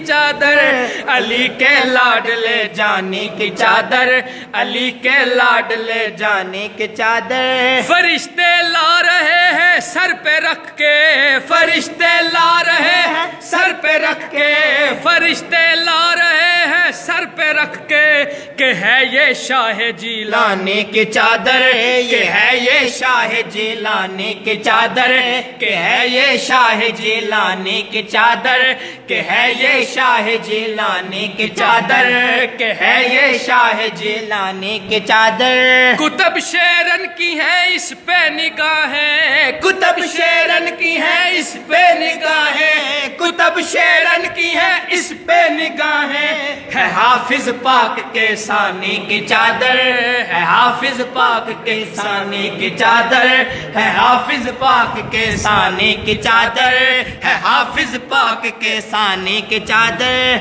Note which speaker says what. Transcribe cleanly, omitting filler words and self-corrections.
Speaker 1: چادر، علی کے لاڈلے جانی کی چادر، علی کے لاڈلے جانی کی چادر، فرشتے لا رہے ہیں سر پہ رکھ کے، فرشتے لا رہے ہیں سر پہ رکھ کے، فرشتے لا رہے ہیں سر پہ رکھ کے، کہ ہے یہ شاہ جیلانی کی چادر، کہ ہے یہ شاہ جیلانی کی چادر، کہ ہے یہ شاہ جیلانی کی چادر، کہ ہے یہ شاہ جیلانی کی چادر، کہ ہے یہ شاہ جیلانی کی چادر، کتب شیرن کی ہے اس پہ نگاہیں، کتب شیرن کی ہے اس پہ نگاہیں، کتب شیرن کی ہے اس پہ نگاہیں، ہے حافظ پاک کے ثانی کی چادر، ہے حافظ پاک کے ثانی کی چادر، ہے حافظ پاک کے ثانی کی چادر، ہے حافظ پاک کے ثانی کی چادر۔